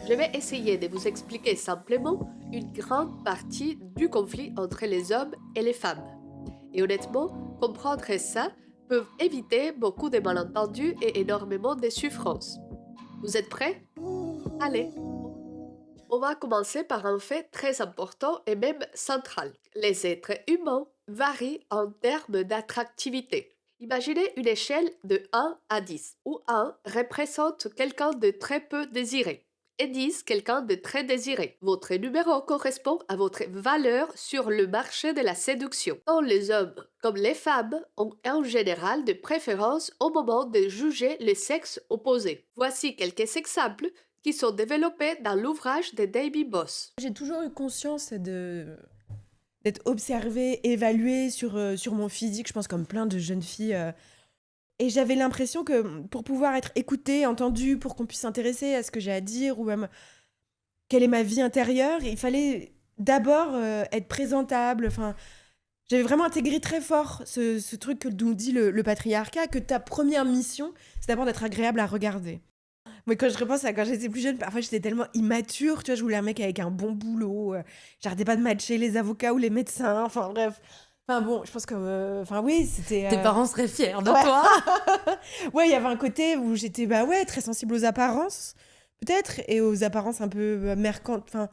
Je vais essayer de vous expliquer simplement une grande partie du conflit entre les hommes et les femmes. Et honnêtement, comprendre ça peut éviter beaucoup de malentendus et énormément de souffrances. Vous êtes prêts? Allez, on va commencer par un fait très important et même central. Les êtres humains varient en termes d'attractivité. Imaginez une échelle de 1 à 10, où 1 représente quelqu'un de très peu désiré et 10 quelqu'un de très désiré. Votre numéro correspond à votre valeur sur le marché de la séduction. Tant les hommes comme les femmes ont en général de préférences au moment de juger le sexe opposé. Voici quelques exemples qui sont développés dans l'ouvrage de Davy Boss. J'ai toujours eu conscience d'être observée, évaluée sur mon physique, je pense comme plein de jeunes filles. Et j'avais l'impression que pour pouvoir être écoutée, entendue, pour qu'on puisse s'intéresser à ce que j'ai à dire, ou même quelle est ma vie intérieure, il fallait d'abord être présentable. Enfin, j'avais vraiment intégré très fort ce truc que nous dit le patriarcat, que ta première mission, c'est d'abord d'être agréable à regarder. Mais quand je repense à quand j'étais plus jeune, parfois j'étais tellement immature, tu vois, je voulais un mec avec un bon boulot, j'arrêtais pas de matcher les avocats ou les médecins, enfin bref. Enfin bon, je pense que, enfin oui, c'était... Tes parents seraient fiers de Ouais. toi. Ouais, il y avait un côté où j'étais, bah ouais, très sensible aux apparences, peut-être, et aux apparences un peu mercantes, enfin...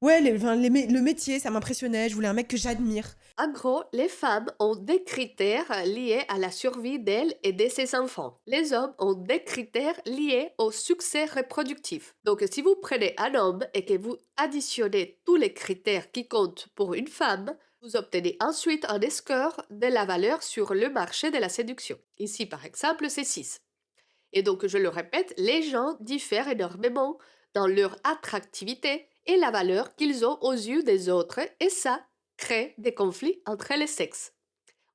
Ouais, le métier, ça m'impressionnait, je voulais un mec que j'admire. En gros, les femmes ont des critères liés à la survie d'elles et de ses enfants. Les hommes ont des critères liés au succès reproductif. Donc, si vous prenez un homme et que vous additionnez tous les critères qui comptent pour une femme, vous obtenez ensuite un score de la valeur sur le marché de la séduction. Ici, par exemple, c'est 6. Et donc, je le répète, les gens diffèrent énormément dans leur attractivité et la valeur qu'ils ont aux yeux des autres, et ça crée des conflits entre les sexes.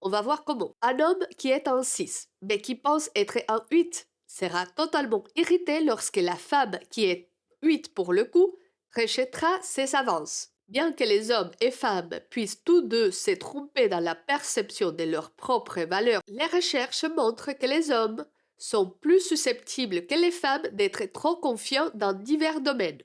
On va voir comment. Un homme qui est un 6, mais qui pense être un 8, sera totalement irrité lorsque la femme qui est 8 pour le coup rejettera ses avances. Bien que les hommes et femmes puissent tous deux se tromper dans la perception de leurs propres valeurs, les recherches montrent que les hommes sont plus susceptibles que les femmes d'être trop confiants dans divers domaines.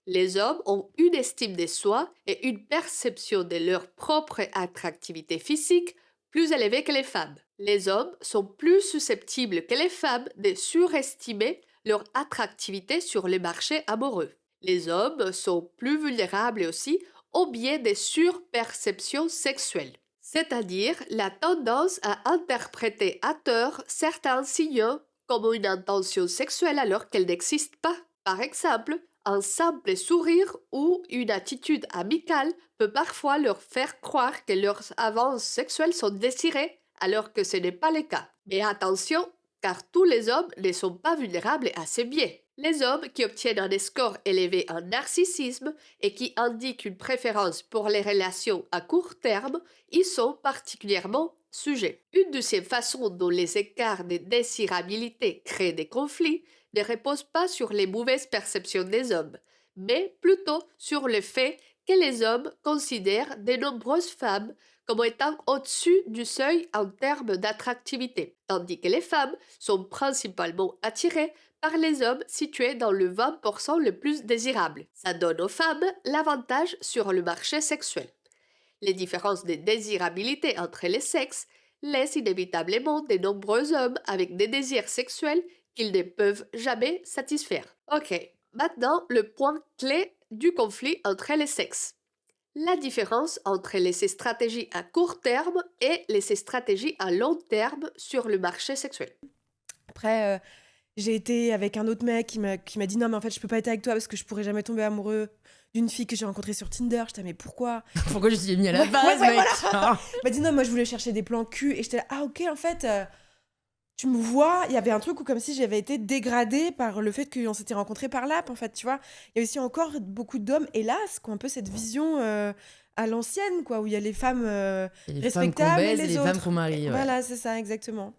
Les hommes ont une estime de soi et une perception de leur propre attractivité physique plus élevée que les femmes. Les hommes sont plus susceptibles que les femmes de surestimer leur attractivité sur le marché amoureux. Les hommes sont plus vulnérables aussi au biais des surperceptions sexuelles, c'est-à-dire la tendance à interpréter à tort certains signaux comme une intention sexuelle alors qu'elle n'existe pas. Par exemple, un simple sourire ou une attitude amicale peut parfois leur faire croire que leurs avances sexuelles sont désirées alors que ce n'est pas le cas. Mais attention, car tous les hommes ne sont pas vulnérables à ces biais. Les hommes qui obtiennent un score élevé en narcissisme et qui indiquent une préférence pour les relations à court terme y sont particulièrement sujets. Une de ces façons dont les écarts de désirabilité créent des conflits ne repose pas sur les mauvaises perceptions des hommes, mais plutôt sur le fait que les hommes considèrent de nombreuses femmes comme étant au-dessus du seuil en termes d'attractivité, tandis que les femmes sont principalement attirées par les hommes situés dans le 20% le plus désirable. Ça donne aux femmes l'avantage sur le marché sexuel. Les différences de désirabilité entre les sexes laissent inévitablement de nombreux hommes avec des désirs sexuels qu'ils ne peuvent jamais satisfaire. Ok, maintenant le point clé du conflit entre les sexes. La différence entre les stratégies à court terme et les stratégies à long terme sur le marché sexuel. Après, j'ai été avec un autre mec qui m'a dit non mais en fait je peux pas être avec toi parce que je pourrais jamais tomber amoureux d'une fille que j'ai rencontrée sur Tinder. J'étais là, mais pourquoi? Pourquoi je t'y ai mis à la Ouais, base, ouais, mec? Il m'a dit non, moi je voulais chercher des plans cul, et j'étais là, ah ok, en fait tu me vois, il y avait un truc où comme si j'avais été dégradée par le fait qu'on s'était rencontrés par l'app, en fait, tu vois. Il y a aussi encore beaucoup d'hommes, hélas, qui ont un peu cette vision à l'ancienne, quoi, où il y a les femmes Et les femmes qu'on respectables et baise et les les autres. femmes qu'on marie, ouais. Voilà, c'est ça, exactement.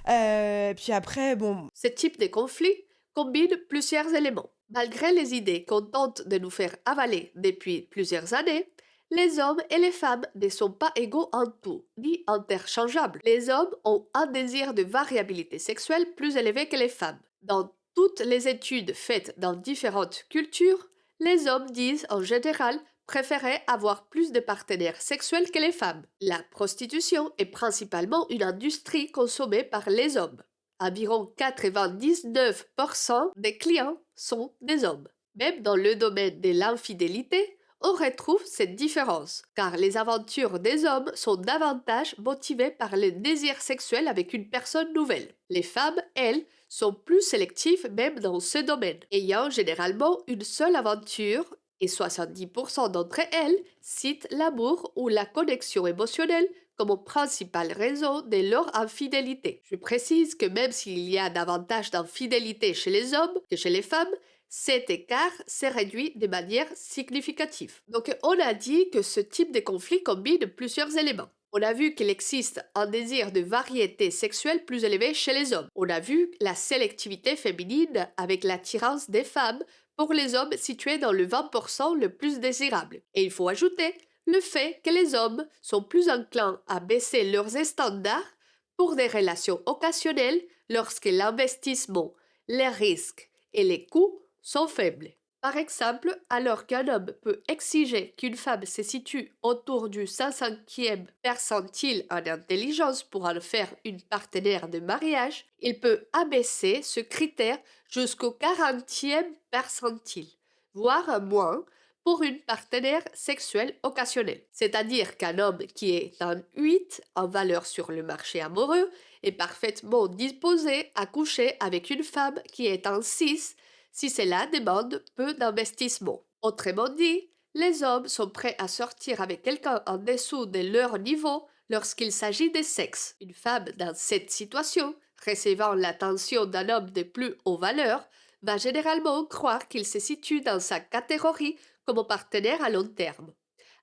Puis après, bon, Ce type de conflit combine plusieurs éléments. Malgré les idées qu'on tente de nous faire avaler depuis plusieurs années, les hommes et les femmes ne sont pas égaux en tout, ni interchangeables. Les hommes ont un désir de variabilité sexuelle plus élevé que les femmes. Dans toutes les études faites dans différentes cultures, les hommes disent en général préférer avoir plus de partenaires sexuels que les femmes. La prostitution est principalement une industrie consommée par les hommes. Environ 99% des clients sont des hommes. Même dans le domaine de l'infidélité, on retrouve cette différence, car les aventures des hommes sont davantage motivées par le désir sexuel avec une personne nouvelle. Les femmes, elles, sont plus sélectives même dans ce domaine, ayant généralement une seule aventure, et 70% d'entre elles citent l'amour ou la connexion émotionnelle comme principale raison de leur infidélité. Je précise que même s'il y a davantage d'infidélité chez les hommes que chez les femmes, cet écart s'est réduit de manière significative. Donc on a dit que ce type de conflit combine plusieurs éléments. On a vu qu'il existe un désir de variété sexuelle plus élevé chez les hommes. On a vu la sélectivité féminine avec l'attirance des femmes pour les hommes situés dans le 20% le plus désirable. Et il faut ajouter le fait que les hommes sont plus enclins à baisser leurs standards pour des relations occasionnelles lorsque l'investissement, les risques et les coûts sont faibles. Par exemple, alors qu'un homme peut exiger qu'une femme se situe autour du 500e percentile en intelligence pour en faire une partenaire de mariage, il peut abaisser ce critère jusqu'au 40e percentile, voire moins, pour une partenaire sexuelle occasionnelle. C'est-à-dire qu'un homme qui est un 8 en valeur sur le marché amoureux est parfaitement disposé à coucher avec une femme qui est un 6 si cela demande peu d'investissement. Autrement dit, les hommes sont prêts à sortir avec quelqu'un en dessous de leur niveau lorsqu'il s'agit de sexe. Une femme dans cette situation, recevant l'attention d'un homme de plus haute valeur, va généralement croire qu'il se situe dans sa catégorie comme partenaire à long terme,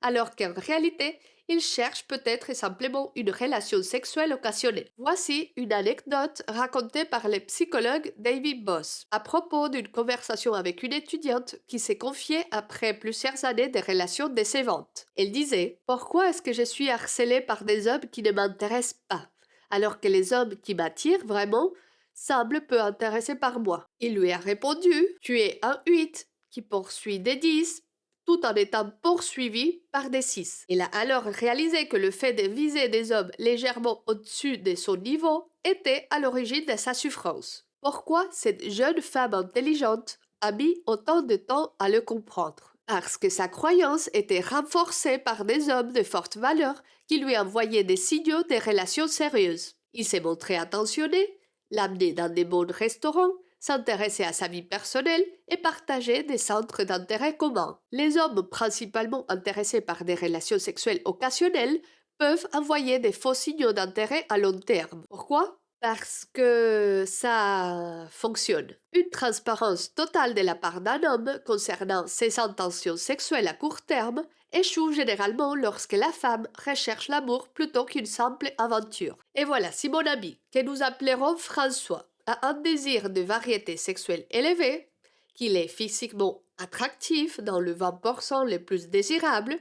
alors qu'en réalité, il cherche peut-être simplement une relation sexuelle occasionnelle. Voici une anecdote racontée par le psychologue David Boss à propos d'une conversation avec une étudiante qui s'est confiée après plusieurs années de relations décevantes. Elle disait « Pourquoi est-ce que je suis harcelée par des hommes qui ne m'intéressent pas, alors que les hommes qui m'attirent vraiment semblent peu intéressés par moi ?» Il lui a répondu « Tu es un 8 qui poursuit des 10 tout en étant poursuivi par des 6. Il a alors réalisé que le fait de viser des hommes légèrement au-dessus de son niveau était à l'origine de sa souffrance. Pourquoi cette jeune femme intelligente a mis autant de temps à le comprendre? Parce que sa croyance était renforcée par des hommes de forte valeur qui lui envoyaient des signaux de relations sérieuses. Il s'est montré attentionné, l'amener dans des bons restaurants, s'intéresser à sa vie personnelle et partager des centres d'intérêt communs. Les hommes principalement intéressés par des relations sexuelles occasionnelles peuvent envoyer des faux signaux d'intérêt à long terme. Pourquoi? Parce que ça fonctionne. Une transparence totale de la part d'un homme concernant ses intentions sexuelles à court terme échoue généralement lorsque la femme recherche l'amour plutôt qu'une simple aventure. Et voilà, si mon ami, que nous appellerons François, a un désir de variété sexuelle élevé, qu'il est physiquement attractif dans le 20% les plus désirables,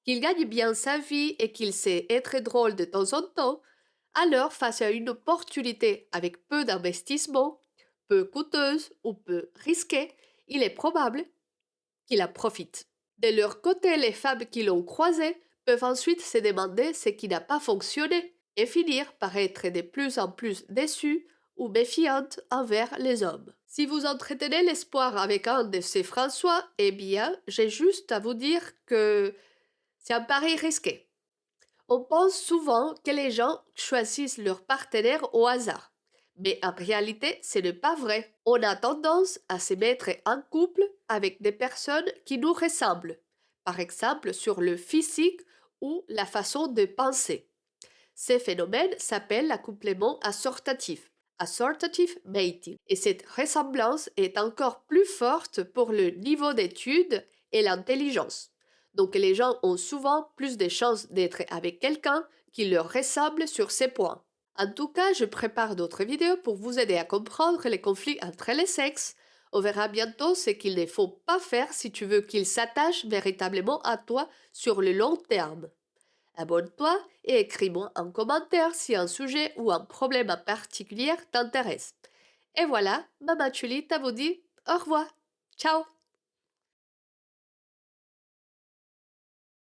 qu'il gagne bien sa vie et qu'il sait être drôle de temps en temps, alors face à une opportunité avec peu d'investissement, peu coûteuse ou peu risquée, il est probable qu'il en profite. De leur côté, les femmes qui l'ont croisé peuvent ensuite se demander ce qui n'a pas fonctionné et finir par être de plus en plus déçues ou méfiantes envers les hommes. Si vous entretenez l'espoir avec un de ces François, eh bien, j'ai juste à vous dire que c'est un pari risqué. On pense souvent que les gens choisissent leur partenaire au hasard. Mais en réalité, ce n'est pas vrai. On a tendance à se mettre en couple avec des personnes qui nous ressemblent, par exemple sur le physique ou la façon de penser. Ce phénomène s'appelle l'accouplement assortatif, assortative mating, et cette ressemblance est encore plus forte pour le niveau d'études et l'intelligence. Donc les gens ont souvent plus de chances d'être avec quelqu'un qui leur ressemble sur ces points. En tout cas, je prépare d'autres vidéos pour vous aider à comprendre les conflits entre les sexes. On verra bientôt ce qu'il ne faut pas faire si tu veux qu'ils s'attachent véritablement à toi sur le long terme. Abonne-toi et écris-moi en commentaire si un sujet ou un problème en particulier t'intéresse. Et voilà, Maman Tulita vous dit au revoir. Ciao!